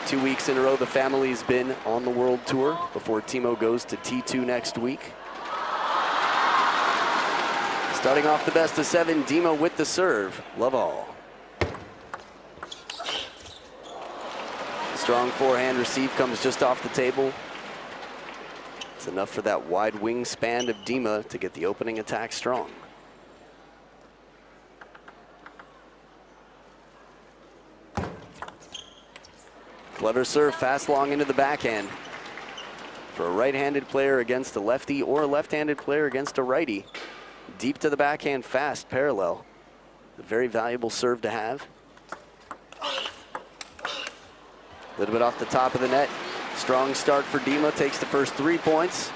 2 weeks in a row the family's been on the world tour before Timo goes to T2 next week. Starting off the best of 7, Dima with the serve. Love all. Strong forehand receive comes just off the table. It's enough for that wide wingspan of Dima to get the opening attack strong. Clever serve, fast long into the backhand. For a right-handed player against a lefty or a left-handed player against a righty. Deep to the backhand, fast, parallel. A very valuable serve to have. A little bit off the top of the net. Strong start for Dima, takes the first 3 points.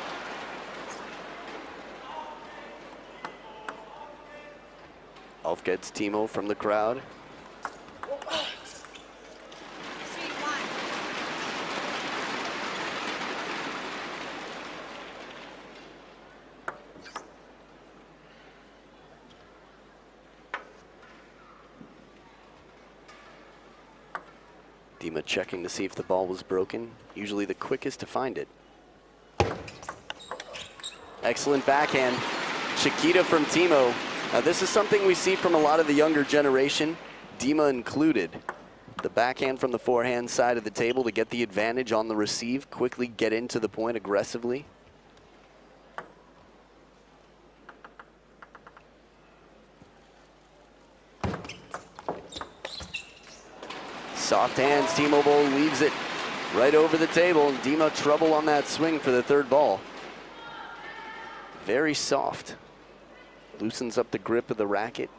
Off gets Timo from the crowd. Dima checking to see if the ball was broken. Usually the quickest to find it. Excellent backhand. Chiquita from Timo. Now this is something we see from a lot of the younger generation, Dima included. The backhand from the forehand side of the table to get the advantage on the receive, quickly get into the point aggressively. Soft hands, Timo Boll leaves it right over the table. Dima trouble on that swing for the third ball. Very soft. Loosens up the grip of the racket.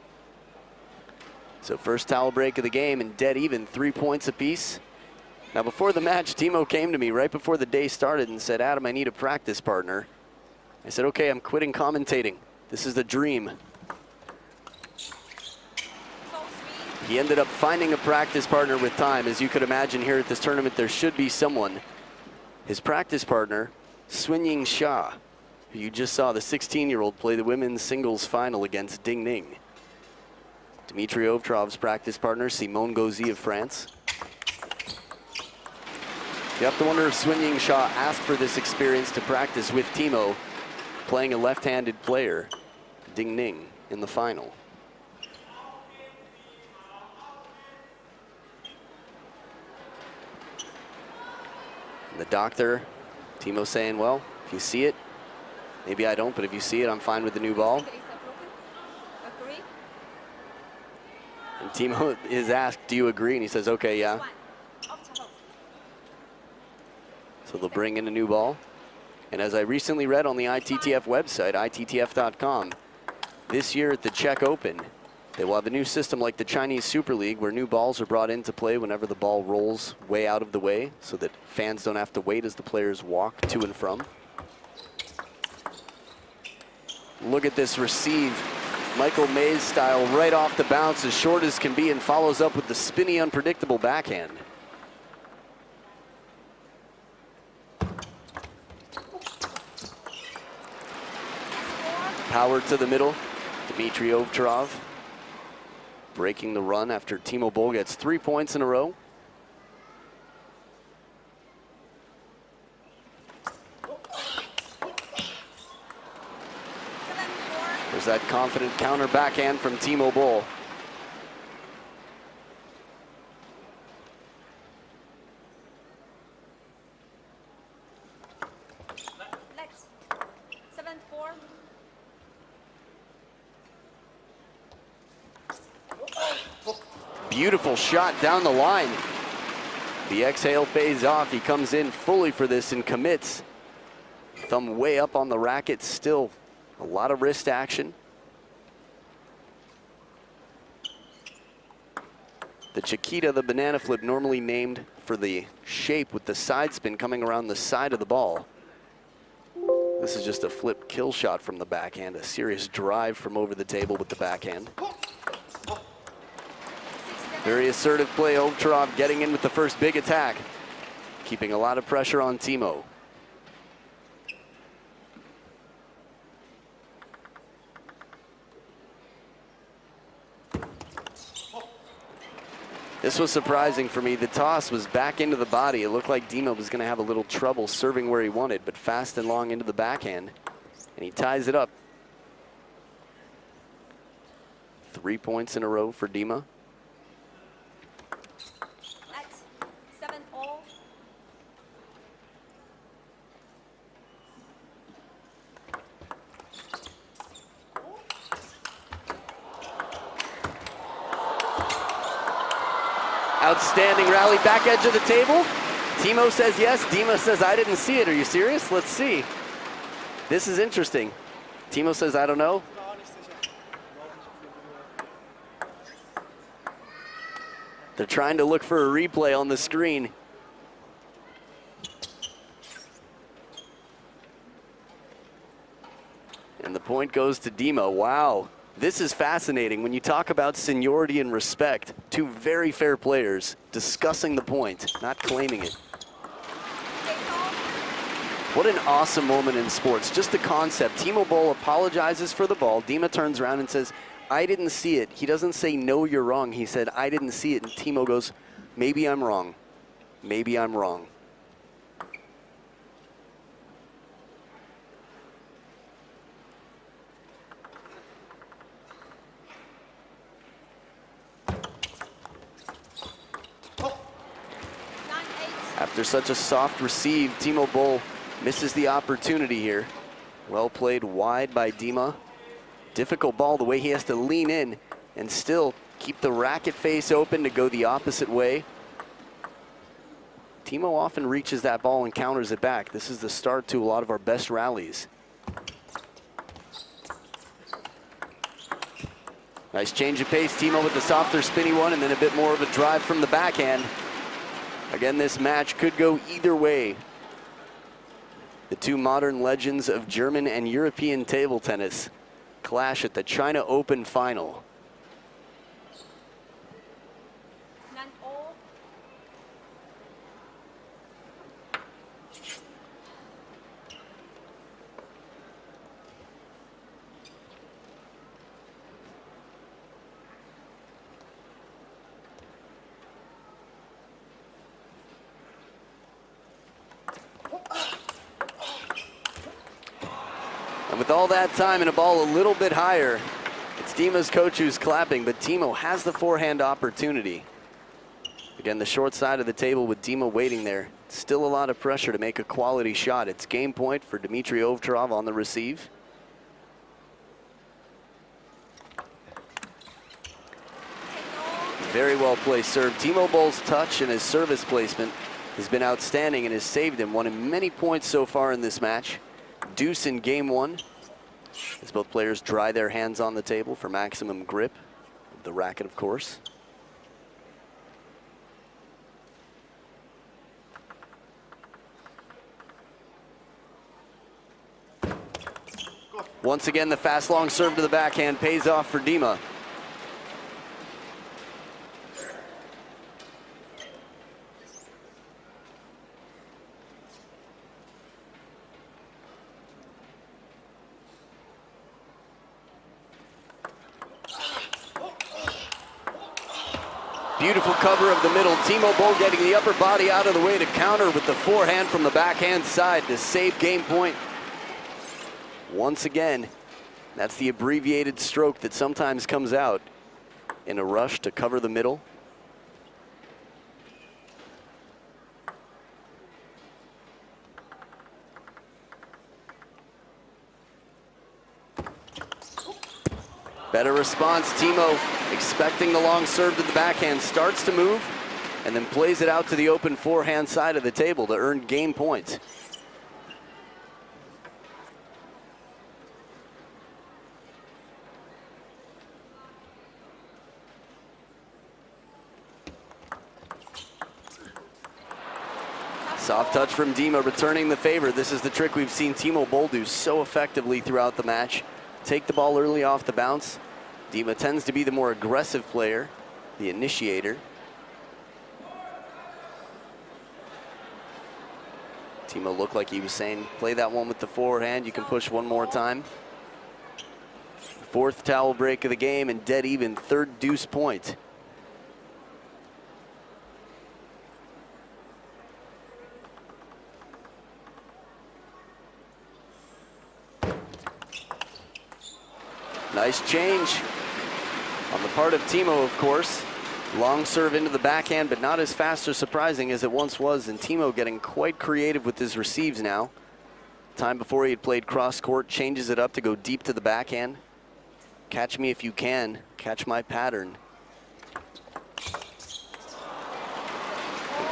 So first towel break of the game and dead even, 3 points apiece. Now before the match, Timo came to me right before the day started and said, Adam, I need a practice partner. I said, okay, I'm quitting commentating. This is the dream. He ended up finding a practice partner with time. As you could imagine here at this tournament, there should be someone. His practice partner, Xunying Xia, who you just saw the 16-year-old play the women's singles final against Ding Ning. Dimitrij Ovtcharov's practice partner, Simone Gauzy of France. You have to wonder if Xunying Xia asked for this experience to practice with Timo, playing a left-handed player, Ding Ning, in the final. The doctor, Timo saying, well, if you see it, maybe I don't, but if you see it, I'm fine with the new ball. And Timo is asked, do you agree? And he says, okay, yeah. So they'll bring in a new ball. And as I recently read on the ITTF website, ITTF.com, this year at the Czech Open, they will have a new system like the Chinese Super League where new balls are brought into play whenever the ball rolls way out of the way so that fans don't have to wait as the players walk to and from. Look at this receive. Michael Mays style right off the bounce, as short as can be, and follows up with the spinny, unpredictable backhand. Power to the middle, Dimitrij Ovtcharov. Breaking the run after Timo Boll gets 3 points in a row. There's that confident counter backhand from Timo Boll. Next. 7-4. Beautiful shot down the line. The exhale pays off. He comes in fully for this and commits. Thumb way up on the racket, still a lot of wrist action. The Chiquita, the banana flip, normally named for the shape with the side spin coming around the side of the ball. This is just a flip kill shot from the backhand, a serious drive from over the table with the backhand. Very assertive play, Ovtcharov getting in with the first big attack, keeping a lot of pressure on Timo. This was surprising for me. The toss was back into the body. It looked like Timo was going to have a little trouble serving where he wanted, but fast and long into the backhand. And he ties it up. 3 points in a row for Timo. Next, 7-all. Outstanding rally, back edge of the table. Timo says yes, Timo says I didn't see it. Are you serious? Let's see. This is interesting. Timo says I don't know. They're trying to look for a replay on the screen. And the point goes to Timo. Wow. This is fascinating. When you talk about seniority and respect, two very fair players discussing the point, not claiming it. What an awesome moment in sports. Just the concept. Timo Boll apologizes for the ball. Dima turns around and says, I didn't see it. He doesn't say, no, you're wrong. He said, I didn't see it. And Timo goes, maybe I'm wrong. Maybe I'm wrong. After such a soft receive, Timo Boll misses the opportunity here. Well played wide by Dima. Difficult ball, the way he has to lean in and still keep the racket face open to go the opposite way. Timo often reaches that ball and counters it back. This is the start to a lot of our best rallies. Nice change of pace, Timo with the softer spinny one and then a bit more of a drive from the backhand. Again, this match could go either way. The two modern legends of German and European table tennis clash at the China Open final. And with all that time and a ball a little bit higher, it's Dima's coach who's clapping, but Timo has the forehand opportunity. Again, the short side of the table with Timo waiting there. Still a lot of pressure to make a quality shot. It's game point for Dimitrij Ovtcharov on the receive. Very well placed serve. Timo Boll's touch and his service placement has been outstanding and has saved him. Won him many points so far in this match. Deuce in game one, as both players dry their hands on the table for maximum grip of the racket, of course. Once again, the fast long serve to the backhand pays off for Dima. Beautiful cover of the middle. Timo Boll getting the upper body out of the way to counter with the forehand from the backhand side to save game point. Once again, that's the abbreviated stroke that sometimes comes out in a rush to cover the middle. Better response. Timo expecting the long serve to the backhand, starts to move and then plays it out to the open forehand side of the table to earn game point. Soft touch from Dima, returning the favor. This is the trick we've seen Timo Boll do so effectively throughout the match. Take the ball early off the bounce. Dima tends to be the more aggressive player, the initiator. Timo looked like he was saying, play that one with the forehand, you can push one more time. Fourth towel break of the game and dead even, third deuce point. Nice change on the part of Timo, of course. Long serve into the backhand, but not as fast or surprising as it once was, and Timo getting quite creative with his receives now. Time before he had played cross court, changes it up to go deep to the backhand. Catch me if you can, catch my pattern.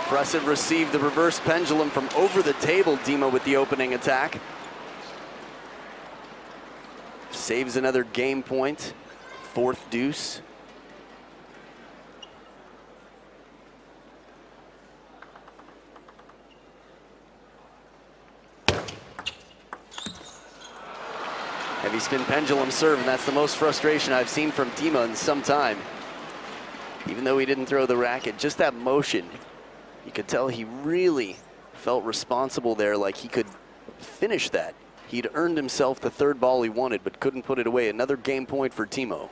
Impressive receive, the reverse pendulum from over the table, Timo with the opening attack. Saves another game point, fourth deuce. Heavy spin pendulum serve, and that's the most frustration I've seen from Timo in some time. Even though he didn't throw the racket, just that motion, you could tell he really felt responsible there, like he could finish that. He'd earned himself the third ball he wanted, but couldn't put it away. Another game point for Timo.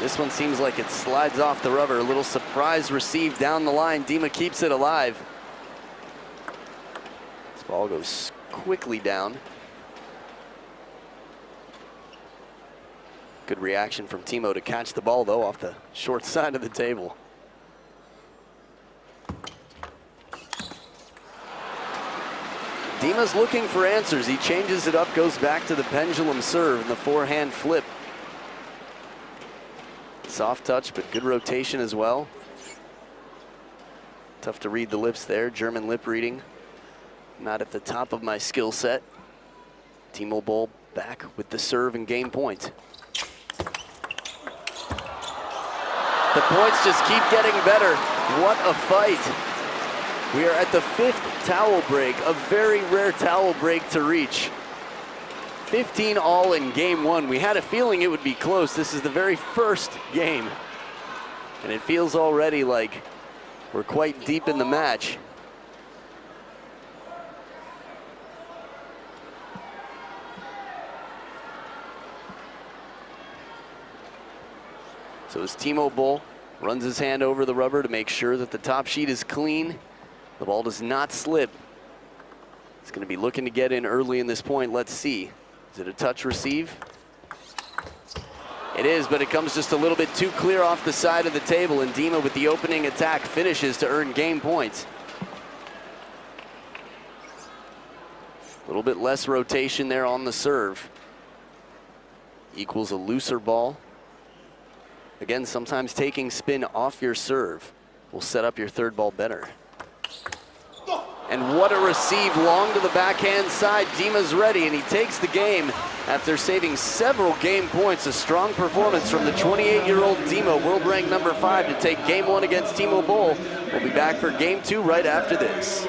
This one seems like it slides off the rubber. A little surprise receive down the line. Dima keeps it alive. This ball goes quickly down. Good reaction from Timo to catch the ball, though, off the short side of the table. Dima's looking for answers. He changes it up, goes back to the pendulum serve and the forehand flip. Soft touch, but good rotation as well. Tough to read the lips there. German lip reading. Not at the top of my skill set. Timo Boll back with the serve and game point. The points just keep getting better. What a fight. We are at the 5th towel break, a very rare towel break to reach. 15 all in game one. We had a feeling it would be close. This is the very first game, and it feels already like we're quite deep in the match. So as Timo Boll runs his hand over the rubber to make sure that the top sheet is clean, the ball does not slip. He's going to be looking to get in early in this point. Let's see. Is it a touch receive? It is, but it comes just a little bit too clear off the side of the table, and Dima with the opening attack finishes to earn game points. A little bit less rotation there on the serve. Equals a looser ball. Again, sometimes taking spin off your serve will set up your third ball better. And what a receive, long to the backhand side. Dima's ready, and he takes the game after saving several game points. A strong performance from the 28-year-old Dima, world ranked number 5, to take game one against Timo Boll. We'll be back for game two right after this.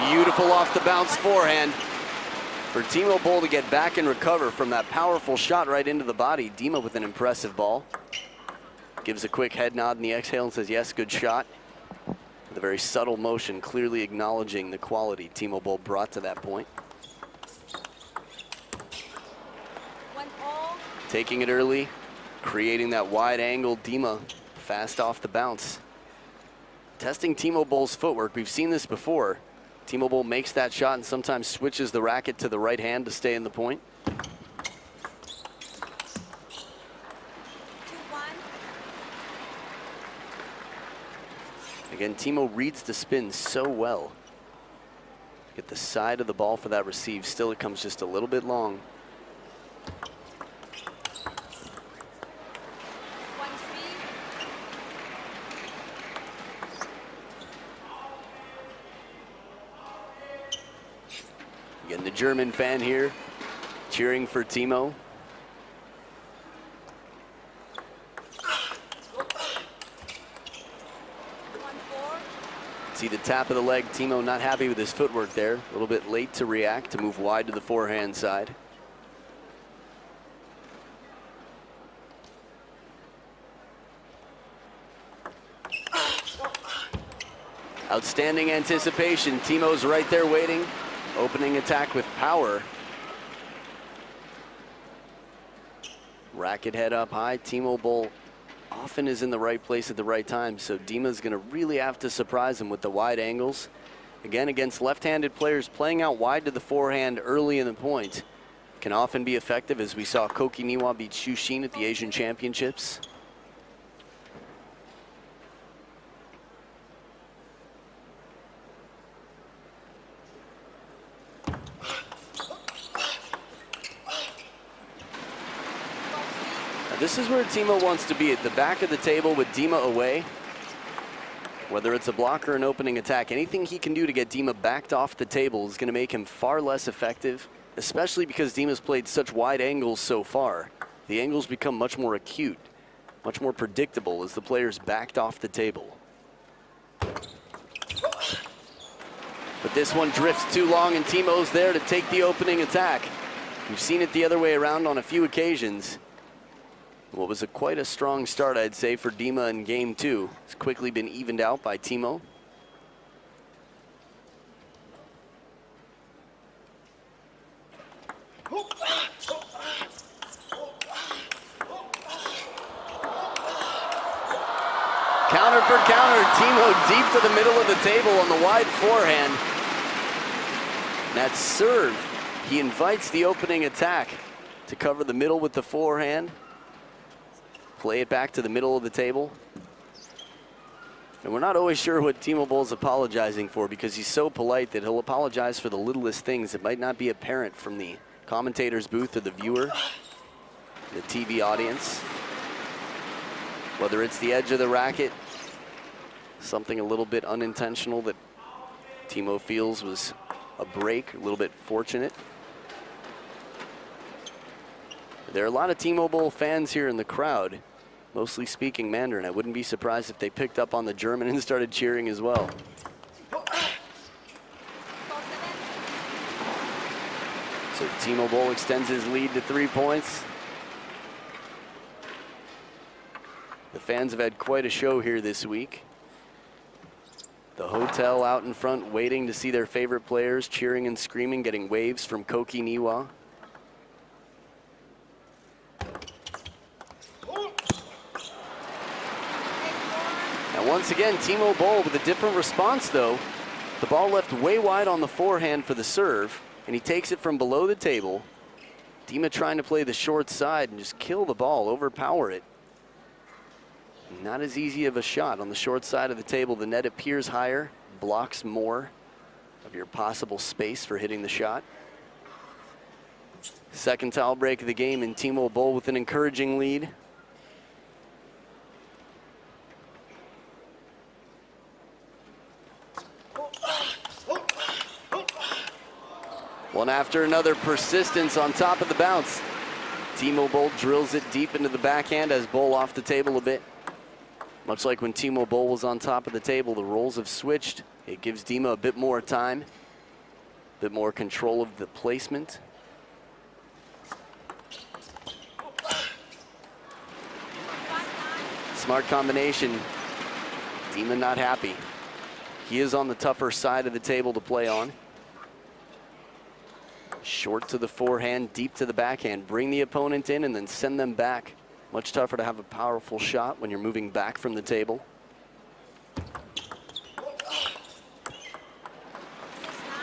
Beautiful off the bounce forehand. For Timo Boll to get back and recover from that powerful shot right into the body. Dima with an impressive ball. Gives a quick head nod in the exhale and says, yes, good shot. With a very subtle motion, clearly acknowledging the quality Timo Boll brought to that point. Taking it early, creating that wide angle. Dima fast off the bounce. Testing Timo Boll's footwork. We've seen this before. Timo Boll makes that shot and sometimes switches the racket to the right hand to stay in the point. 2-1. Again, Timo reads the spin so well. Get the side of the ball for that receive. Still, it comes just a little bit long. 1-3. Again, the German fan here cheering for Timo. See the tap of the leg. Timo not happy with his footwork there. A little bit late to react, to move wide to the forehand side. Outstanding anticipation. Timo's right there waiting. Opening attack with power. Racket head up high. Timo Boll often is in the right place at the right time, so Dima's going to really have to surprise him with the wide angles. Again, against left-handed players, playing out wide to the forehand early in the point can often be effective, as we saw Koki Niwa beat Xu Xin at the Asian Championships. Now, this is where Timo wants to be, at the back of the table with Dima away. Whether it's a block or an opening attack, anything he can do to get Dima backed off the table is going to make him far less effective, especially because Dima's played such wide angles so far. The angles become much more acute, much more predictable as the player's backed off the table. But this one drifts too long, and Timo's there to take the opening attack. We've seen it the other way around on a few occasions. What was quite a strong start, I'd say, for Dima in game two. It's quickly been evened out by Timo. Counter for counter, Timo deep to the middle of the table on the wide forehand. That serve, he invites the opening attack to cover the middle with the forehand. Play it back to the middle of the table. And we're not always sure what Timo Boll's apologizing for, because he's so polite that he'll apologize for the littlest things that might not be apparent from the commentator's booth or the viewer, the TV audience. Whether it's the edge of the racket, something a little bit unintentional that Timo feels was a break, a little bit fortunate. There are a lot of Timo Boll fans here in the crowd, mostly speaking Mandarin. I wouldn't be surprised if they picked up on the German and started cheering as well. So Timo Boll extends his lead to 3 points. The fans have had quite a show here this week. The hotel out in front waiting to see their favorite players, cheering and screaming, getting waves from Koki Niwa. And once again, Timo Boll with a different response though. The ball left way wide on the forehand for the serve, and he takes it from below the table. Dima trying to play the short side and just kill the ball, overpower it. Not as easy of a shot on the short side of the table. The net appears higher, blocks more of your possible space for hitting the shot. Second towel break of the game, and Timo Boll with an encouraging lead. One after another, persistence on top of the bounce. Timo Boll drills it deep into the backhand as Boll off the table a bit. Much like when Timo Boll was on top of the table, the roles have switched. It gives Dima a bit more time, a bit more control of the placement. Smart combination. Dima not happy. He is on the tougher side of the table to play on. Short to the forehand, deep to the backhand. Bring the opponent in and then send them back. Much tougher to have a powerful shot when you're moving back from the table.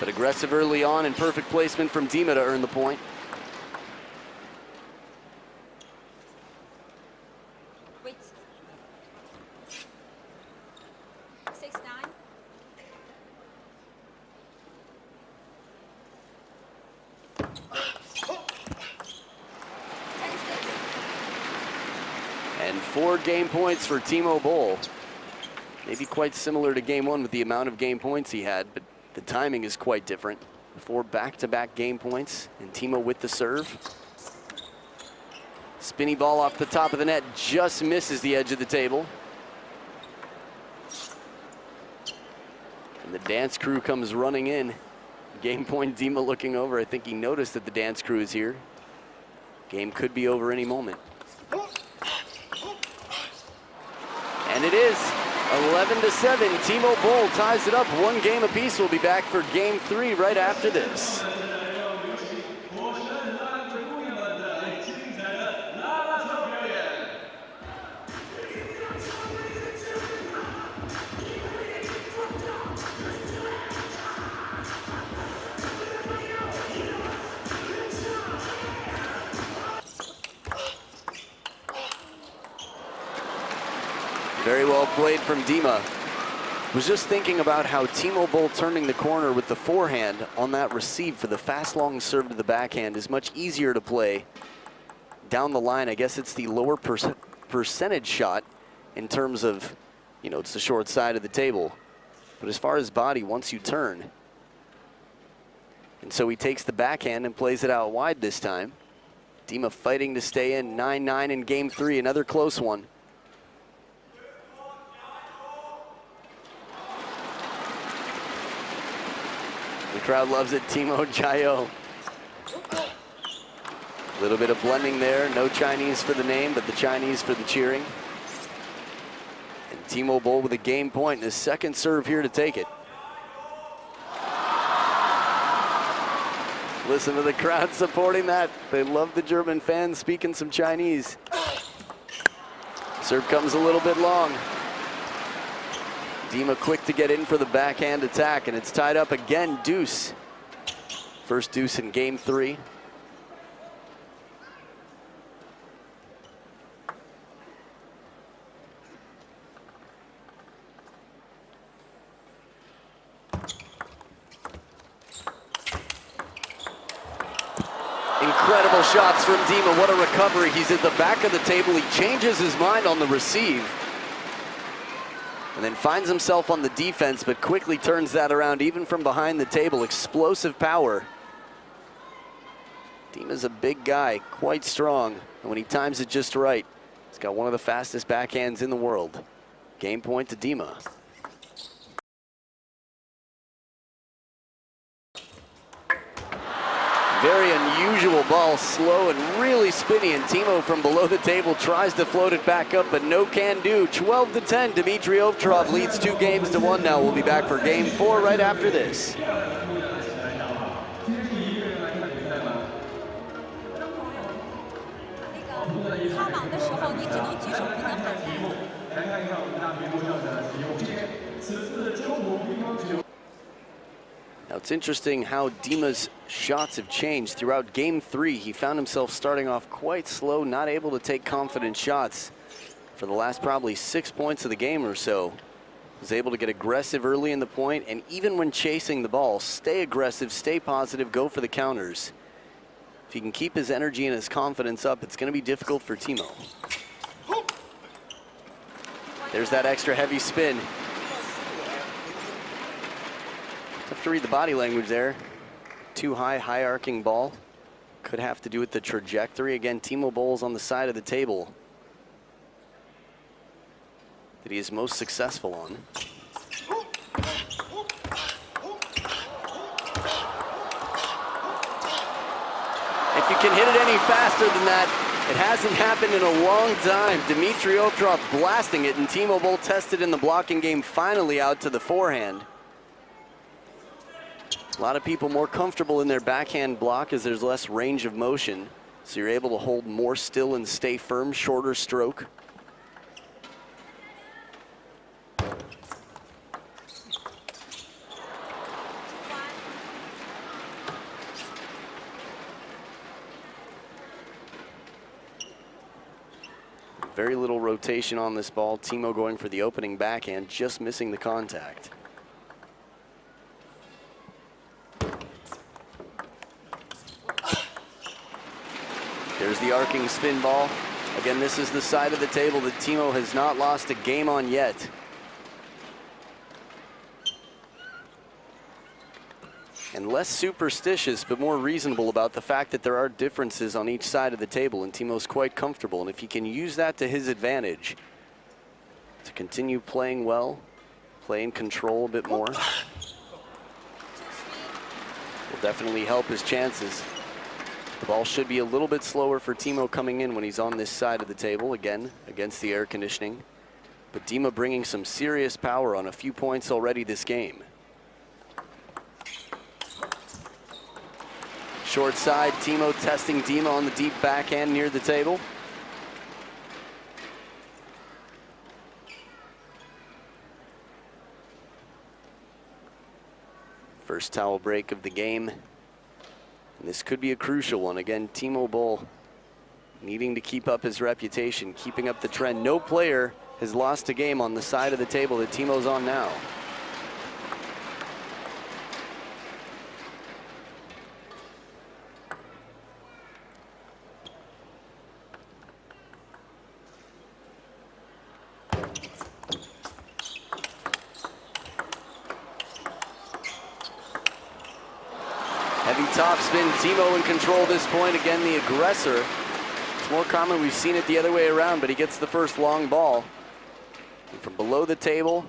But aggressive early on and perfect placement from Dima to earn the point. Wait. 6-9. And 4 game points for Timo Boll. Maybe quite similar to game one with the amount of game points he had, but the timing is quite different. 4 back-to-back game points, and Timo with the serve. Spinny ball off the top of the net, just misses the edge of the table. And the dance crew comes running in. Game point, Dima looking over. I think he noticed that the dance crew is here. Game could be over any moment. And it is 11-7. Timo Boll ties it up 1 game apiece. We'll be back for game 3 right after this. blade from Dima. Was just thinking about how Timo Boll turning the corner with the forehand on that receive for the fast long serve to the backhand is much easier to play down the line. I guess it's the lower percentage shot in terms of, you know, it's the short side of the table. But as far as body, once you turn. And so he takes the backhand and plays it out wide this time. Dima fighting to stay in. 9-9 in game 3, another close one. The crowd loves it. Timo Jayo. A little bit of blending there. No Chinese for the name, but the Chinese for the cheering. And Timo Boll with a game point and his second serve here to take it. Listen to the crowd supporting that. They love the German fans speaking some Chinese. Serve comes a little bit long. Dima quick to get in for the backhand attack, and it's tied up again, deuce. First deuce in game 3. Incredible shots from Dima. What a recovery. He's at the back of the table. He changes his mind on the receive. And then finds himself on the defense, but quickly turns that around even from behind the table. Explosive power. Dima's a big guy, quite strong. And when he times it just right, he's got one of the fastest backhands in the world. Game point to Dima. Very unusual ball, slow and really spinny, and Timo from below the table tries to float it back up, but no can do. 12-10, Dimitrij Ovtcharov leads 2 games to 1 now. We'll be back for game 4 right after this. Now it's interesting how Dima's shots have changed. Throughout game 3, he found himself starting off quite slow, not able to take confident shots for the last probably 6 points of the game or so. Was able to get aggressive early in the point, and even when chasing the ball, stay aggressive, stay positive, go for the counters. If he can keep his energy and his confidence up, it's going to be difficult for Timo. There's that extra heavy spin. Have to read the body language there. Too high, high arcing ball. Could have to do with the trajectory. Again, Timo Boll's on the side of the table that he is most successful on. If you can hit it any faster than that, it hasn't happened in a long time. Dimitrij Ovtcharov blasting it, and Timo Boll tested in the blocking game, finally out to the forehand. A lot of people more comfortable in their backhand block as there's less range of motion, so you're able to hold more still and stay firm, shorter stroke. Very little rotation on this ball. Timo going for the opening backhand, just missing the contact. There's the arcing spin ball. Again, this is the side of the table that Timo has not lost a game on yet. And less superstitious, but more reasonable about the fact that there are differences on each side of the table, and Timo's quite comfortable. And if he can use that to his advantage, to continue playing well, play in control a bit more, will definitely help his chances. The ball should be a little bit slower for Timo coming in when he's on this side of the table, again, against the air conditioning. But Dima bringing some serious power on a few points already this game. Short side, Timo testing Dima on the deep backhand near the table. First towel break of the game. And this could be a crucial one. Again, Timo Boll needing to keep up his reputation, keeping up the trend. No player has lost a game on the side of the table that Timo's on now. Heavy topspin, Timo in control this point. Again, the aggressor. It's more common, we've seen it the other way around, but he gets the first long ball. And from below the table,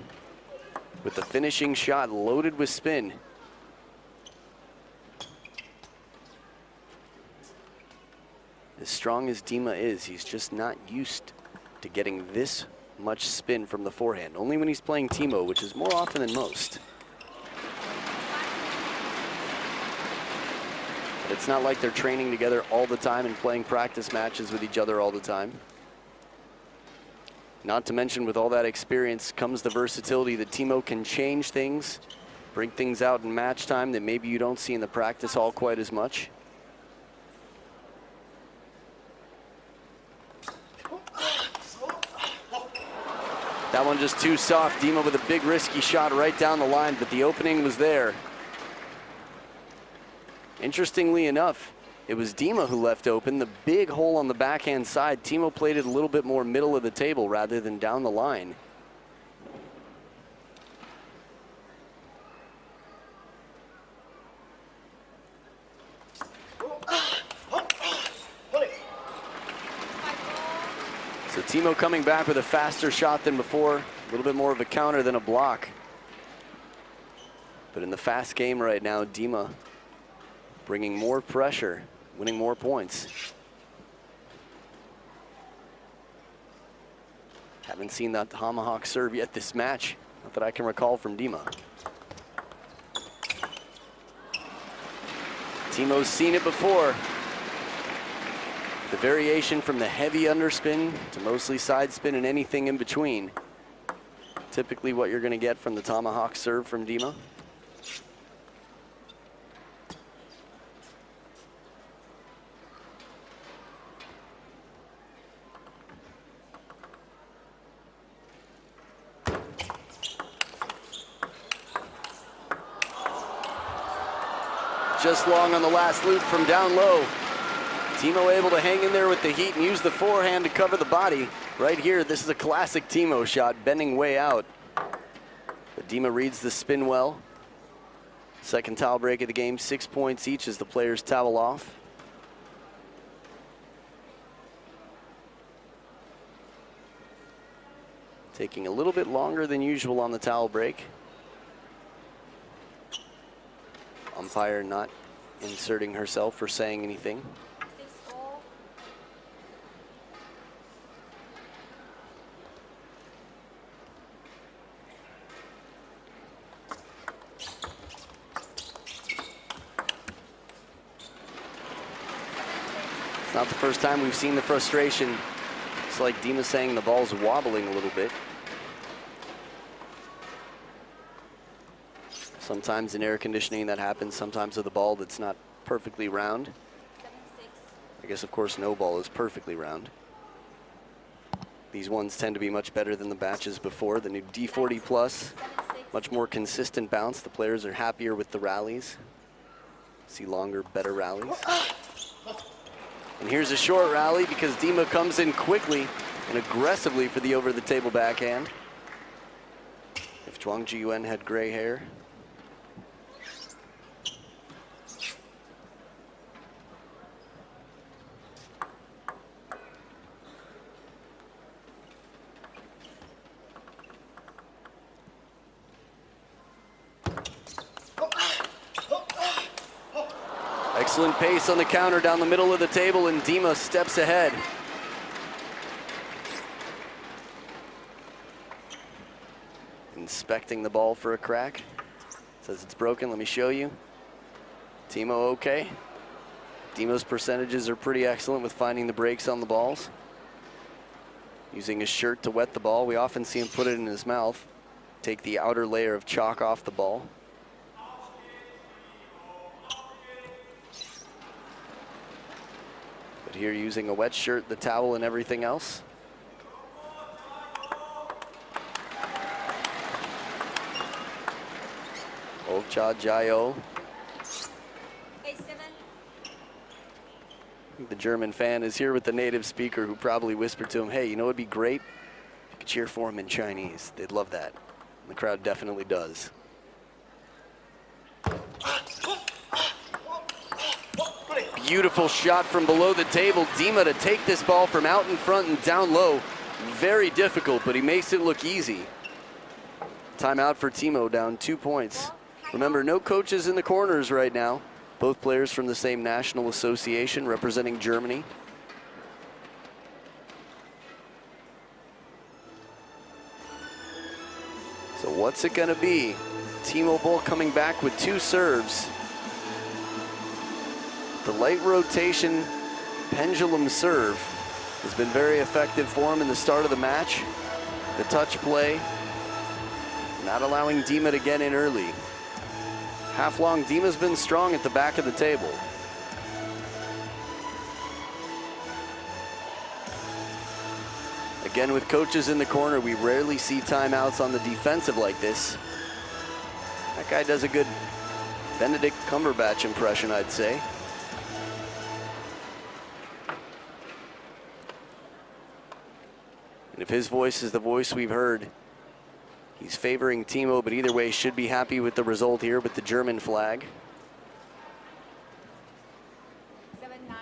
with the finishing shot loaded with spin. As strong as Dima is, he's just not used to getting this much spin from the forehand. Only when he's playing Timo, which is more often than most. But it's not like they're training together all the time and playing practice matches with each other all the time. Not to mention, with all that experience comes the versatility that Timo can change things, bring things out in match time that maybe you don't see in the practice hall quite as much. That one just too soft. Dima with a big risky shot right down the line, but the opening was there. Interestingly enough, it was Dima who left open the big hole on the backhand side. Timo played it a little bit more middle of the table rather than down the line. So Timo coming back with a faster shot than before, a little bit more of a counter than a block. But in the fast game right now, Dima bringing more pressure, winning more points. Haven't seen that tomahawk serve yet this match, not that I can recall from Dima. Timo's seen it before. The variation from the heavy underspin to mostly side spin and anything in between. Typically what you're going to get from the tomahawk serve from Dima. Just long on the last loop from down low. Timo able to hang in there with the heat and use the forehand to cover the body. Right here, this is a classic Timo shot, bending way out. But Dima reads the spin well. Second towel break of the game, 6 points each as the players towel off. Taking a little bit longer than usual on the towel break. Umpire not inserting herself or saying anything. 6-4. It's not the first time we've seen the frustration. It's like Dima saying the ball's wobbling a little bit. Sometimes in air conditioning that happens, sometimes with a ball that's not perfectly round. 7-6. I guess, of course, no ball is perfectly round. These ones tend to be much better than the batches before. The new D40 Plus, 7-6. much more consistent bounce. The players are happier with the rallies. See longer, better rallies. And here's a short rally because Dima comes in quickly and aggressively for the over-the-table backhand. If Zhuang Jiyuan had gray hair. Excellent pace on the counter down the middle of the table, and Dima steps ahead. Inspecting the ball for a crack. Says it's broken, let me show you. Timo okay. Dima's percentages are pretty excellent with finding the breaks on the balls. Using his shirt to wet the ball. We often see him put it in his mouth. Take the outer layer of chalk off the ball. Here using a wet shirt, the towel, and everything else. Ovtcharov. 8-7. The German fan is here with the native speaker who probably whispered to him, hey, you know what'd be great? If you could cheer for him in Chinese. They'd love that. And the crowd definitely does. Beautiful shot from below the table. Dima to take this ball from out in front and down low. Very difficult, but he makes it look easy. Timeout for Timo, down 2 points. Remember, no coaches in the corners right now. Both players from the same national association representing Germany. So what's it gonna be? Timo Boll coming back with 2 serves. The light rotation pendulum serve has been very effective for him in the start of the match. The touch play, not allowing Dima to get in early. Half long, Dima's been strong at the back of the table. Again, with coaches in the corner, we rarely see timeouts on the defensive like this. That guy does a good Benedict Cumberbatch impression, I'd say. And if his voice is the voice we've heard, he's favoring Timo, but either way should be happy with the result here with the German flag. 7-9.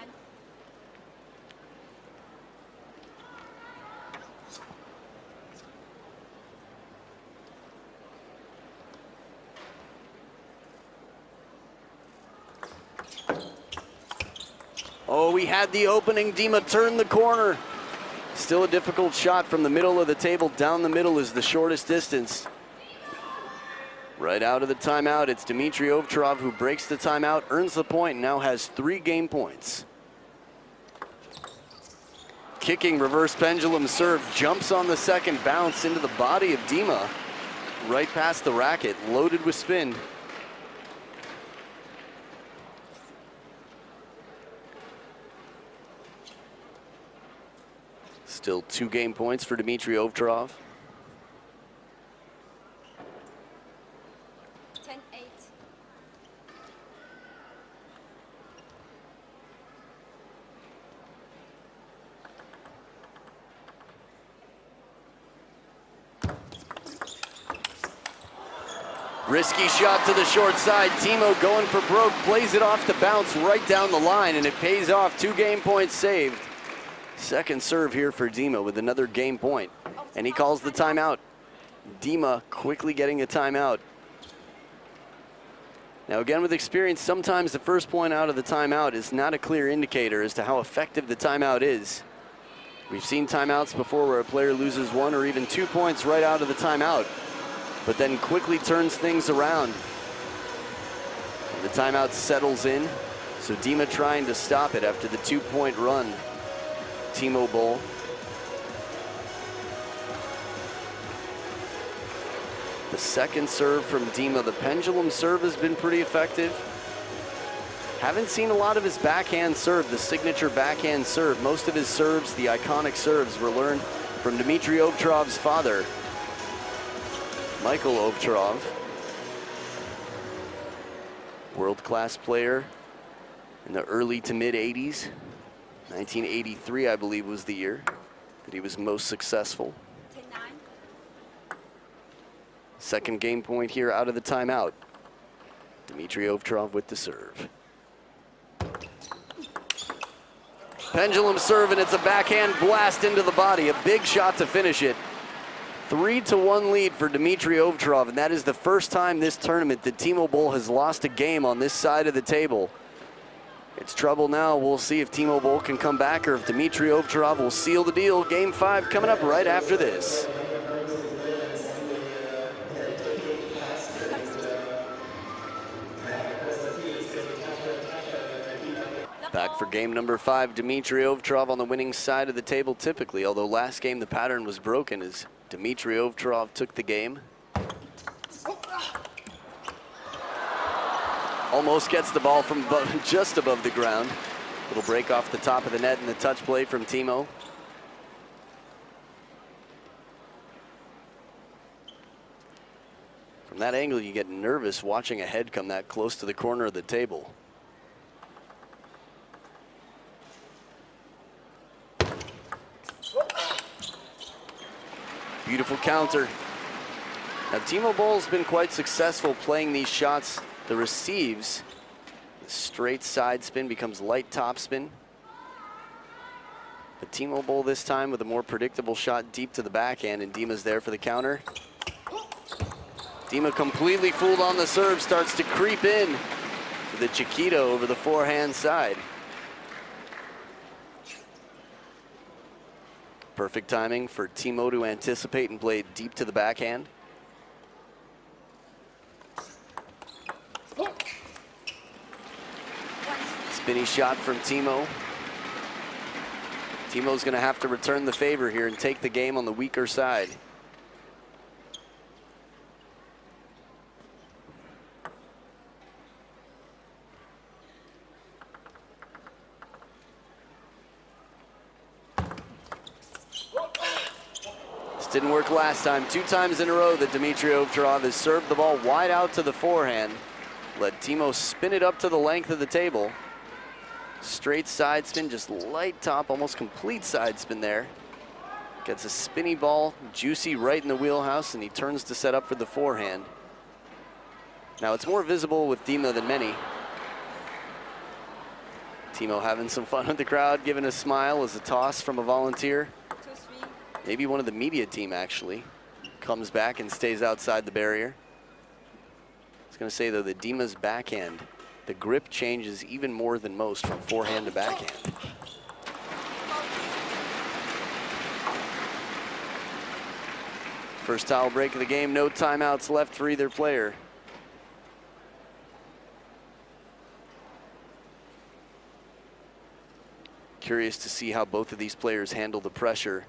Oh, we had the opening. Dima turned the corner. Still a difficult shot from the middle of the table. Down the middle is the shortest distance. Right out of the timeout, it's Dimitrij Ovtcharov who breaks the timeout, earns the point, and now has 3 game points. Kicking reverse pendulum serve, jumps on the second bounce into the body of Dima. Right past the racket, loaded with spin. Still 2 game points for Dimitrij Ovtcharov. 10-8. Risky shot to the short side. Timo going for broke, plays it off the bounce right down the line, and it pays off. 2 game points saved. Second serve here for Dima with another game point, and he calls the timeout. Dima quickly getting a timeout. Now again, with experience, sometimes the first point out of the timeout is not a clear indicator as to how effective the timeout is. We've seen timeouts before where a player loses 1 or even 2 points right out of the timeout, but then quickly turns things around. And the timeout settles in, so Dima trying to stop it after the 2-point run. Timo Boll. The second serve from Dima. The pendulum serve has been pretty effective. Haven't seen a lot of his backhand serve, the signature backhand serve. Most of his serves, the iconic serves, were learned from Dimitrij Ovtcharov's father, Michael Ovtcharov. World-class player in the early to mid-'80s. 1983, I believe, was the year that he was most successful. 10-9. Second game point here out of the timeout. Dimitrij Ovtcharov with the serve. Pendulum serve, and it's a backhand blast into the body. A big shot to finish it. 3-1 lead for Dimitrij Ovtcharov, and that is the first time this tournament that Timo Boll has lost a game on this side of the table. It's trouble now. We'll see if Timo Boll can come back or if Dimitrij Ovtcharov will seal the deal. Game 5 coming up right after this. Back for game number 5, Dimitrij Ovtcharov on the winning side of the table typically, although last game the pattern was broken as Dimitrij Ovtcharov took the game. Almost gets the ball from just above the ground. Little break off the top of the net and the touch play from Timo. From that angle, you get nervous watching a head come that close to the corner of the table. Beautiful counter. Now Timo Boll's been quite successful playing these shots. The receives, the straight side spin becomes light top spin. But Timo Boll this time with a more predictable shot deep to the backhand, and Dima's there for the counter. Dima completely fooled on the serve, starts to creep in for the Chiquita over the forehand side. Perfect timing for Timo to anticipate and play it deep to the backhand. Spinny shot from Timo. Timo's going to have to return the favor here and take the game on the weaker side. This didn't work last time. 2 times in a row that Dimitrij Ovtcharov has served the ball wide out to the forehand. Let Timo spin it up to the length of the table. Straight side spin, just light top, almost complete side spin there. Gets a spinny ball, juicy right in the wheelhouse, and he turns to set up for the forehand. Now it's more visible with Dima than many. Timo having some fun with the crowd, giving a smile as a toss from a volunteer. 2-3. Maybe one of the media team actually. Comes back and stays outside the barrier. I was gonna say though, the Dima's backhand, the grip changes even more than most from forehand to backhand. First towel break of the game, no timeouts left for either player. Curious to see how both of these players handle the pressure.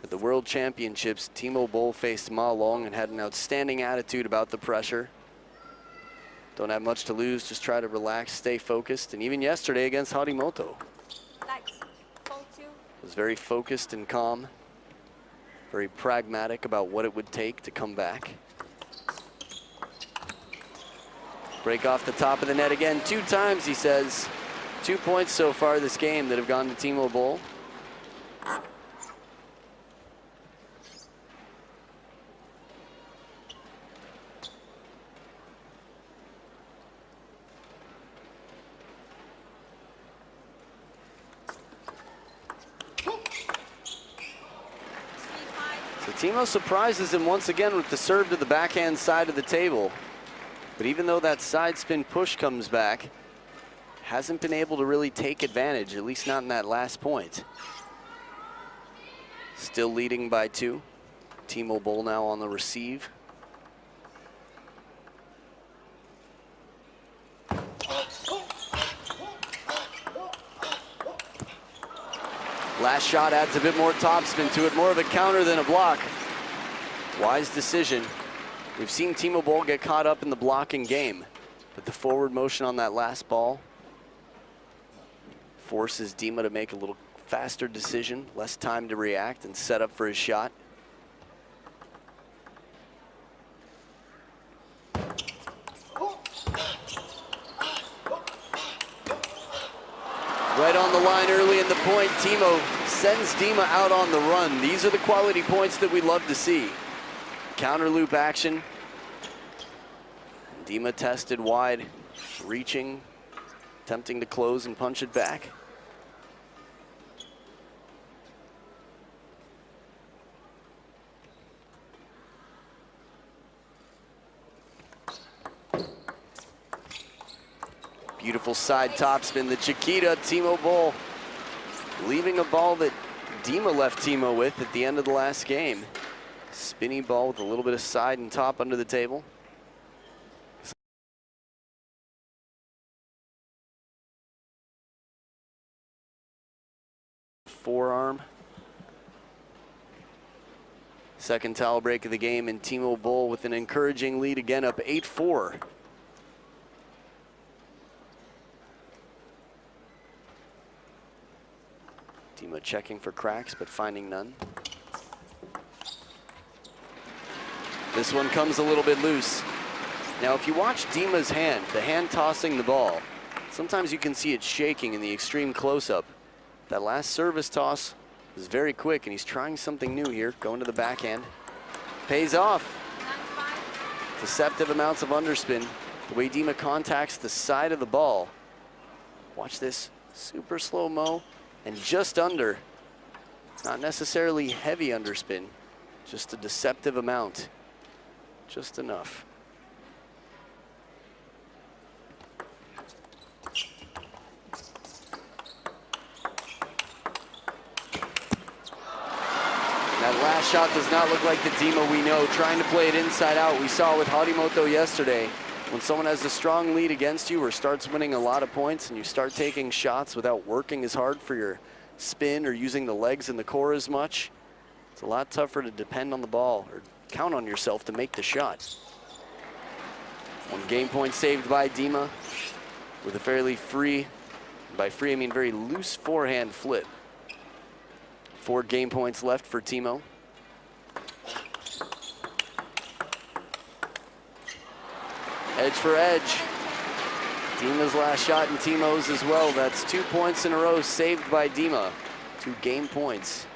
At the World Championships, Timo Boll faced Ma Long and had an outstanding attitude about the pressure. Don't have much to lose, just try to relax, stay focused. And even yesterday against Harimoto, Lights. 4-2. was very focused and calm, very pragmatic about what it would take to come back. Break off the top of the net again, 2 times, he says. 2 points so far this game that have gone to Timo Boll. Timo surprises him once again with the serve to the backhand side of the table. But even though that side spin push comes back, hasn't been able to really take advantage, at least not in that last point. Still leading by 2. Timo Boll now on the receive. Last shot adds a bit more topspin to it, more of a counter than a block. Wise decision. We've seen Timo Boll get caught up in the blocking game, but the forward motion on that last ball forces Dima to make a little faster decision, less time to react and set up for his shot. Right on the line early in the point, Timo sends Dima out on the run. These are the quality points that we love to see. Counter loop action. Dima tested wide, reaching, attempting to close and punch it back. Beautiful side topspin, the Chiquita, Timo Boll, leaving a ball that Dima left Timo with at the end of the last game. Spinny ball with a little bit of side and top under the table. Forearm. Second towel break of the game, and Timo Boll with an encouraging lead again, up 8-4. Timo checking for cracks, but finding none. This one comes a little bit loose. Now, if you watch Dima's hand, the hand tossing the ball, sometimes you can see it shaking in the extreme close-up. That last service toss is very quick, and he's trying something new here, going to the backhand. Pays off. Deceptive amounts of underspin. The way Dima contacts the side of the ball. Watch this, super slow-mo, and just under. Not necessarily heavy underspin, just a deceptive amount. Just enough. That last shot does not look like the Dima we know, trying to play it inside out. We saw with Harimoto yesterday. When someone has a strong lead against you or starts winning a lot of points and you start taking shots without working as hard for your spin or using the legs and the core as much, it's a lot tougher to depend on the ball or count on yourself to make the shot. One game point saved by Dima with a fairly free, by free I mean very loose forehand flip. 4 game points left for Timo. Edge for edge. Dima's last shot and Timo's as well. That's 2 points in a row saved by Dima. 2 game points.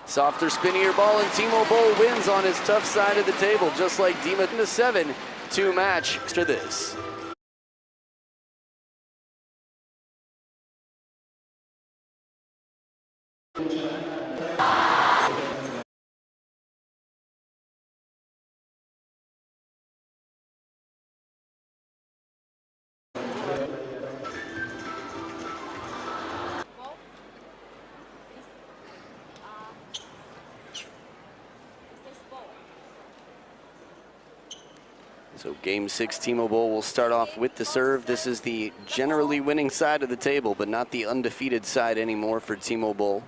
Softer, spinnier ball, and Timo Boll wins on his tough side of the table, just like Dima in the 7-2 match after this. So game 6, Timo Boll will start off with the serve. This is the generally winning side of the table, but not the undefeated side anymore for Timo Boll.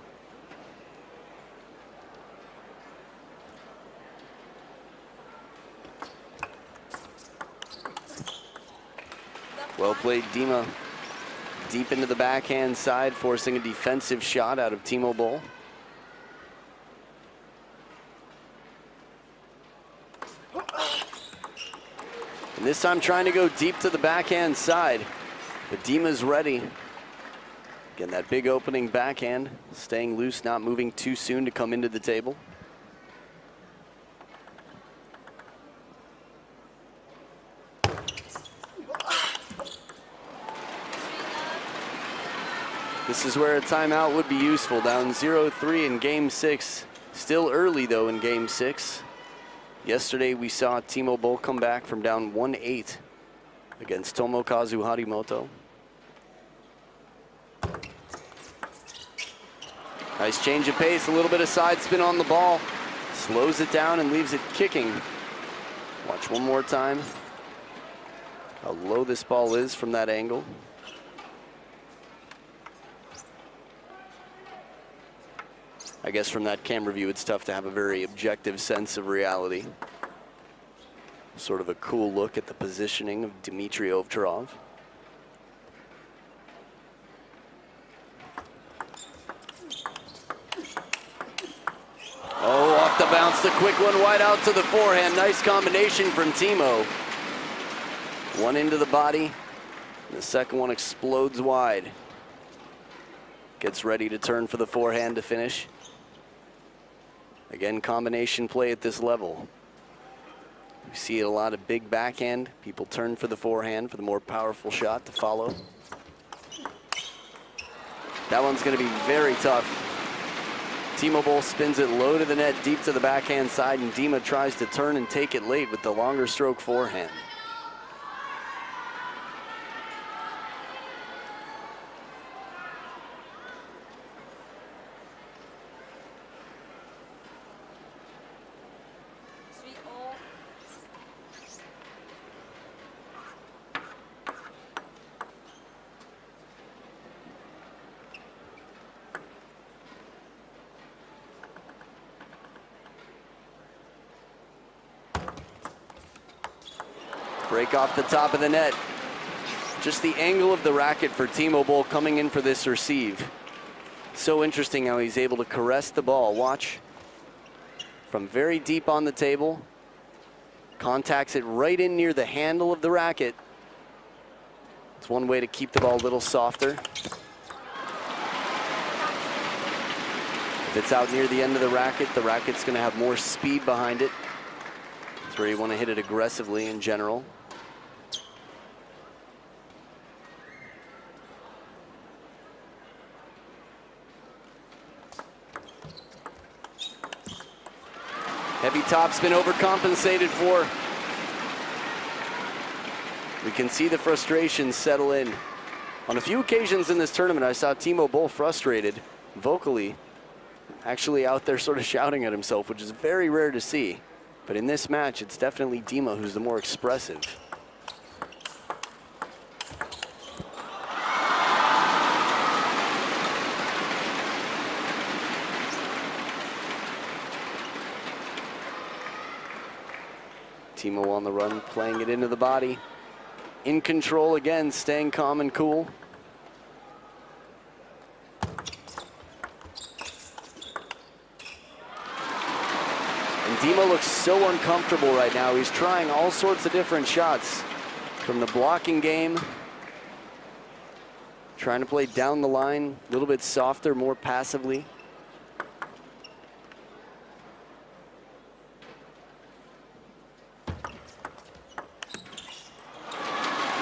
Well played, Dima. Deep into the backhand side, forcing a defensive shot out of Timo Boll. And this time trying to go deep to the backhand side, but Dima's ready. Again, that big opening backhand, staying loose, not moving too soon to come into the table. This is where a timeout would be useful, down 0-3 in game 6. Still early though in game 6. Yesterday we saw Timo Boll come back from down 1-8 against Tomokazu Harimoto. Nice change of pace, a little bit of side spin on the ball. Slows it down and leaves it kicking. Watch one more time how low this ball is from that angle. I guess from that camera view, it's tough to have a very objective sense of reality. Sort of a cool look at the positioning of Dimitrij Ovtcharov. Oh, off the bounce, the quick one wide out to the forehand. Nice combination from Timo. One into the body, and the second one explodes wide. Gets ready to turn for the forehand to finish. Again, combination play at this level. We see a lot of big backhand. People turn for the forehand for the more powerful shot to follow. That one's going to be very tough. Timo Boll spins it low to the net, deep to the backhand side, and Dima tries to turn and take it late with the longer stroke forehand. Break off the top of the net. Just the angle of the racket for Timo Boll coming in for this receive. So interesting how he's able to caress the ball. Watch. From very deep on the table. Contacts it right in near the handle of the racket. It's one way to keep the ball a little softer. If it's out near the end of the racket's going to have more speed behind it. That's where you want to hit it aggressively in general. Heavy topspin overcompensated for. We can see the frustration settle in. On a few occasions in this tournament, I saw Timo Boll frustrated, vocally, actually out there sort of shouting at himself, which is very rare to see. But in this match, it's definitely Dima who's the more expressive. Timo on the run, playing it into the body. In control again, staying calm and cool. And Dima looks so uncomfortable right now. He's trying all sorts of different shots from the blocking game. Trying to play down the line, a little bit softer, more passively.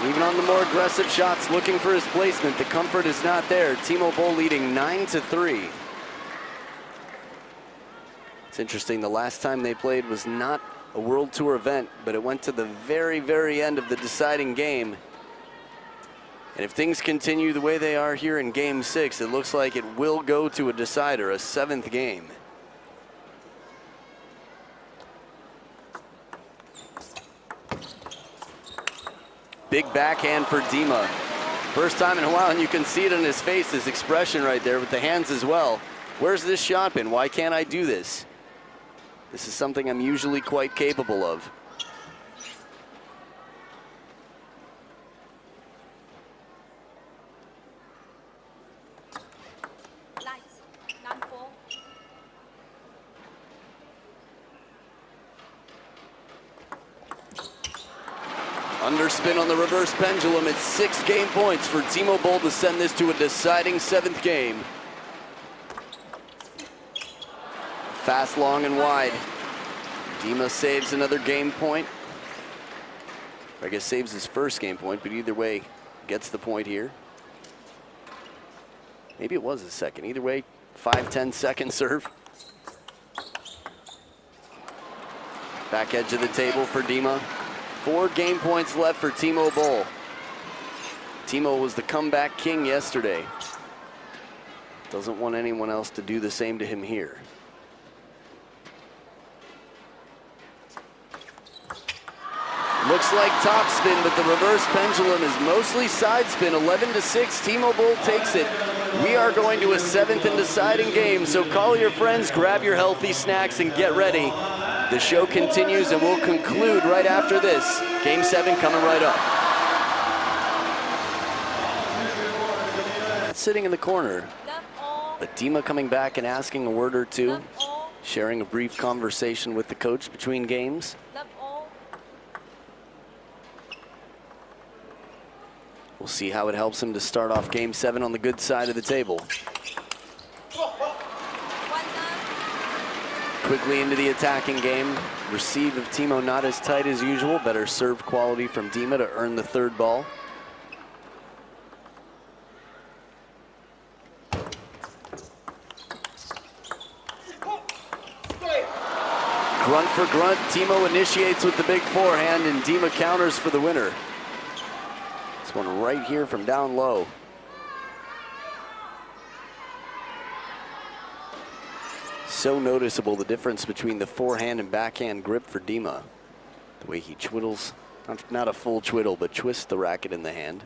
Even on the more aggressive shots, looking for his placement, the comfort is not there. Timo Boll leading 9-3. It's interesting, the last time they played was not a World Tour event, but it went to the very, very end of the deciding game. And if things continue the way they are here in Game 6, it looks like it will go to a decider, a 7th game. Big backhand for Dima. First time in a while, and you can see it on his face, his expression right there with the hands as well. Where's this shot been? Why can't I do this? This is something I'm usually quite capable of. Lights, 9-4. Underspin on the reverse pendulum. It's 6 game points for Timo Boll to send this to a deciding 7th game. Fast, long, and wide. Dima saves another game point. I guess saves his first game point, but either way, gets the point here. Maybe it was his second. Either way, 5-10 second serve. Back edge of the table for Dima. 4 game points left for Timo Boll. Timo was the comeback king yesterday. Doesn't want anyone else to do the same to him here. Looks like topspin, but the reverse pendulum is mostly side spin. 11-6, Timo Boll takes it. We are going to a 7th and deciding game, so call your friends, grab your healthy snacks, and get ready. The show continues and we'll conclude right after this. Game 7 coming right up. Sitting in the corner, but Dima coming back and asking a word or two, sharing a brief conversation with the coach between games. We'll see how it helps him to start off Game 7 on the good side of the table. Quickly into the attacking game. Receive of Timo not as tight as usual. Better serve quality from Dima to earn the 3rd ball. Grunt for grunt. Timo initiates with the big forehand and Dima counters for the winner. This one right here from down low. So noticeable the difference between the forehand and backhand grip for Dima. The way he twiddles, not a full twiddle, but twists the racket in the hand.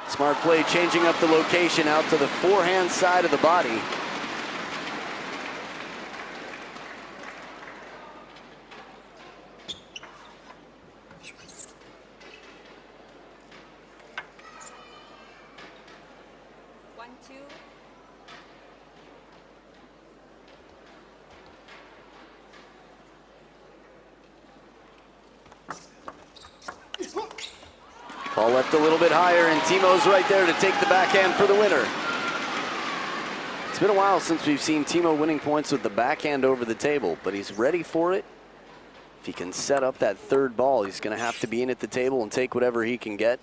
Smart play, changing up the location out to the forehand side of the body. 1-2. Ball left a little bit higher, and Timo's right there to take the backhand for the winner. It's been a while since we've seen Timo winning points with the backhand over the table, but he's ready for it. If he can set up that third ball, he's going to have to be in at the table and take whatever he can get.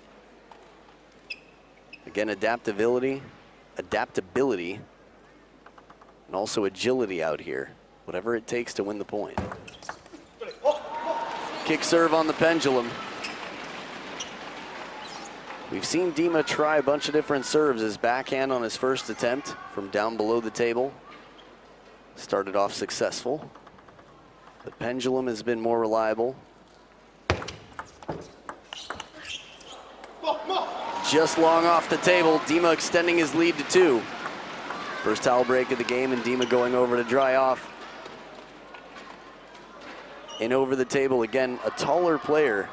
Again, adaptability, and also agility out here. Whatever it takes to win the point. Kick serve on the pendulum. We've seen Dima try a bunch of different serves. His backhand on his first attempt from down below the table started off successful. The pendulum has been more reliable. Just long off the table, Dima extending his lead to 2. First towel break of the game, and Dima going over to dry off. In over the table again, a taller player.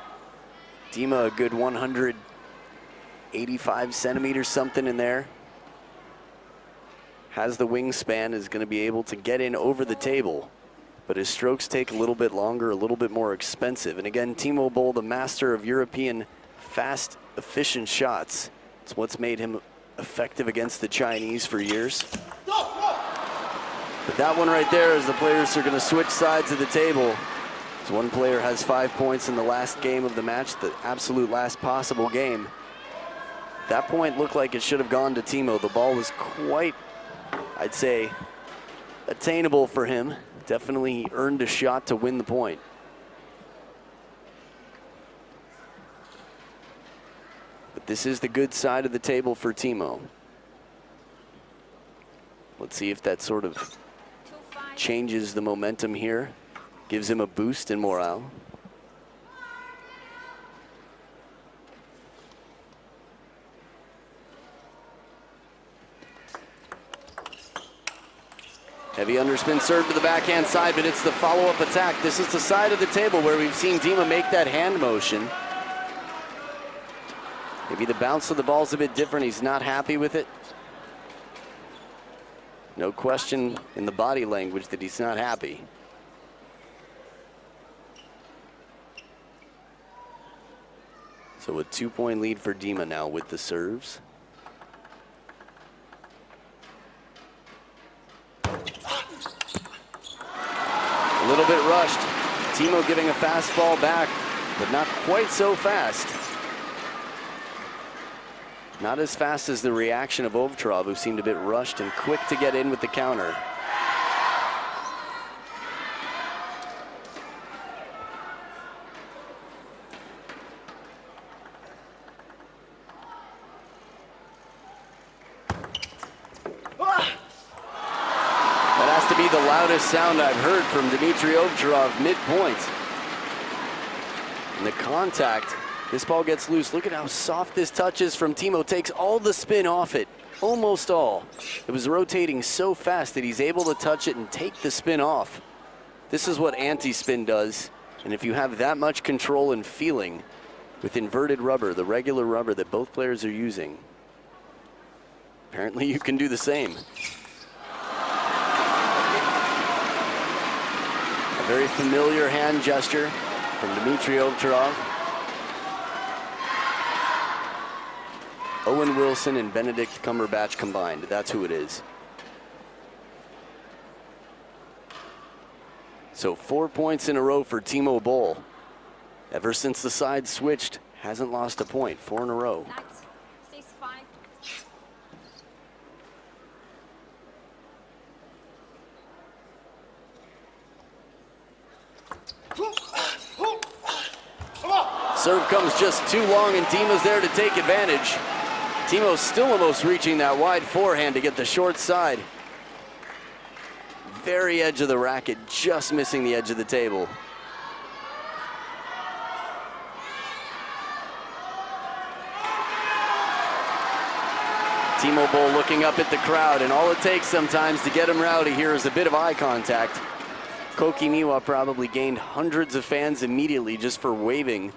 Dima a good 185 centimeters, something in there. Has the wingspan, is going to be able to get in over the table. But his strokes take a little bit longer, a little bit more expensive. And again, Timo Boll, the master of European fast, efficient shots. It's what's made him effective against the Chinese for years. But that one right there is the players are going to switch sides of the table. So one player has 5 points in the last game of the match, the absolute last possible game. That point looked like it should have gone to Timo. The ball was quite, I'd say, attainable for him. Definitely he earned a shot to win the point. But this is the good side of the table for Timo. Let's see if that sort of changes the momentum here, gives him a boost in morale. Heavy underspin serve to the backhand side, but it's the follow-up attack. This is the side of the table where we've seen Dima make that hand motion. Maybe the bounce of the ball's a bit different. He's not happy with it. No question in the body language that he's not happy. So a 2-point lead for Dima now with the serves. A little bit rushed. Timo giving a fastball back, but not quite so fast. Not as fast as the reaction of Ovtcharov, who seemed a bit rushed and quick to get in with the counter. That has to be the loudest sound I've heard from Dimitrij Ovtcharov mid-point. And the contact, this ball gets loose. Look at how soft this touch is from Timo. Takes all the spin off it, almost all. It was rotating so fast that he's able to touch it and take the spin off. This is what anti-spin does. And if you have that much control and feeling with inverted rubber, the regular rubber that both players are using, apparently you can do the same. A very familiar hand gesture from Dimitrij Ovtcharov. Owen Wilson and Benedict Cumberbatch combined. That's who it is. So 4 points in a row for Timo Boll. Ever since the side switched, hasn't lost a point. 4 in a row. Nice. 6-5. Serve comes just too long, and Tima's there to take advantage. Timo's still almost reaching that wide forehand to get the short side. Very edge of the racket, just missing the edge of the table. Timo Boll looking up at the crowd, and all it takes sometimes to get him rowdy here is a bit of eye contact. Koki Niwa probably gained hundreds of fans immediately just for waving.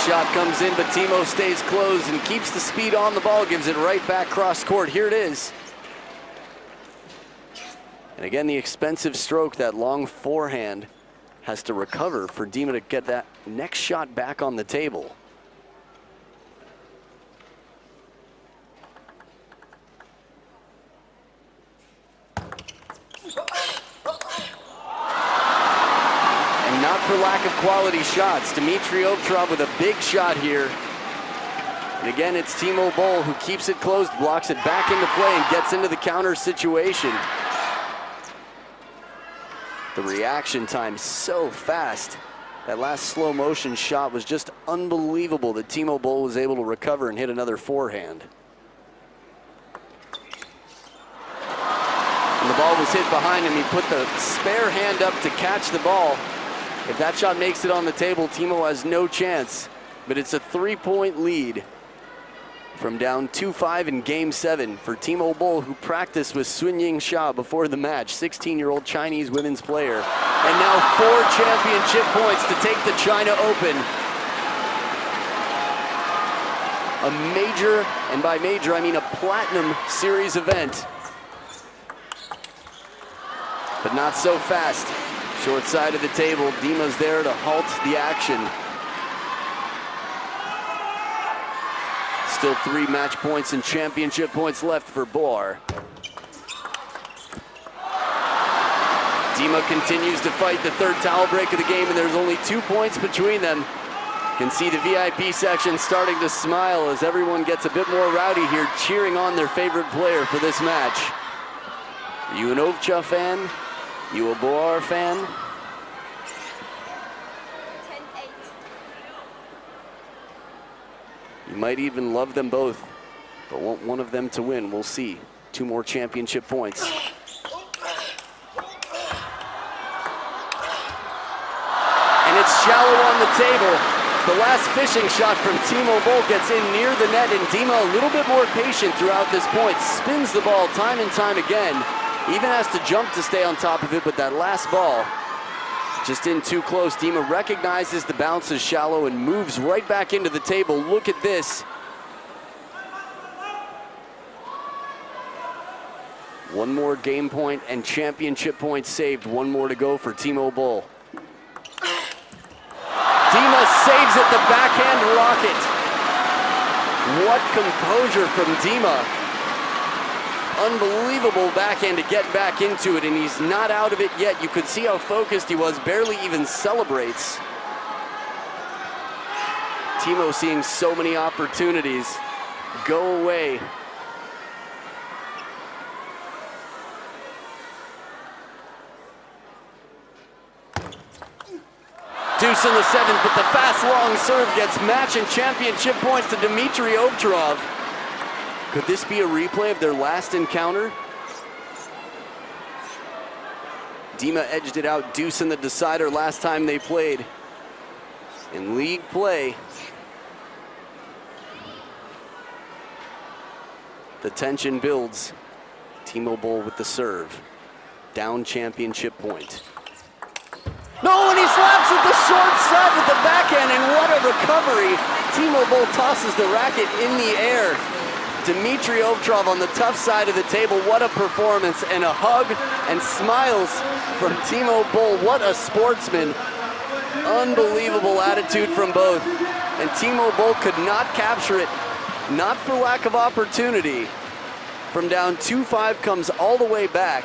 Next shot comes in, but Timo stays closed and keeps the speed on the ball, gives it right back cross court. Here it is. And again, the expensive stroke, that long forehand, has to recover for Dima to get that next shot back on the table. And not for lack of quality shots. Dimitrij Ovtcharov with a big shot here. And again, it's Timo Boll who keeps it closed, blocks it back into play, and gets into the counter situation. The reaction time so fast. That last slow motion shot was just unbelievable that Timo Boll was able to recover and hit another forehand. And the ball was hit behind him. He put the spare hand up to catch the ball. If that shot makes it on the table, Timo has no chance. But it's a 3-point lead from down 2-5 in Game 7 for Timo Boll, who practiced with Sunying Xia before the match, 16-year-old Chinese women's player. And now 4 championship points to take the China Open. A major, and by major I mean a platinum series event. But not so fast. Short side of the table, Dima's there to halt the action. Still 3 match points and championship points left for Boll. Dima continues to fight the third towel break of the game, and there's only 2 points between them. You can see the VIP section starting to smile as everyone gets a bit more rowdy here, cheering on their favorite player for this match. Are you an Ovtcharov fan? You a Boll fan? 10-8. You might even love them both, but want one of them to win. We'll see. 2 more championship points. And it's shallow on the table. The last fishing shot from Timo Boll gets in near the net, and Dima a little bit more patient throughout this point. Spins the ball time and time again. Even has to jump to stay on top of it, but that last ball just in too close. Dima recognizes the bounce is shallow and moves right back into the table. Look at this. One more game point and championship points saved. 1 more to go for Timo Boll. Dima saves it, the backhand rocket. What composure from Dima. Unbelievable backhand to get back into it, and he's not out of it yet. You could see how focused he was, barely even celebrates. Timo seeing so many opportunities go away. Deuce in the 7th, but the fast long serve gets match and championship points to Dimitrij Ovtcharov. Could this be a replay of their last encounter? Dima edged it out, deuce in the decider last time they played. In league play, the tension builds. Timo Boll with the serve. Down championship point. No, and he slaps it the short side with the backhand, and what a recovery. Timo Boll tosses the racket in the air. Dimitrij Ovtcharov on the tough side of the table. What a performance, and a hug and smiles from Timo Boll. What a sportsman. Unbelievable attitude from both. And Timo Boll could not capture it, not for lack of opportunity. From down 2-5 comes all the way back.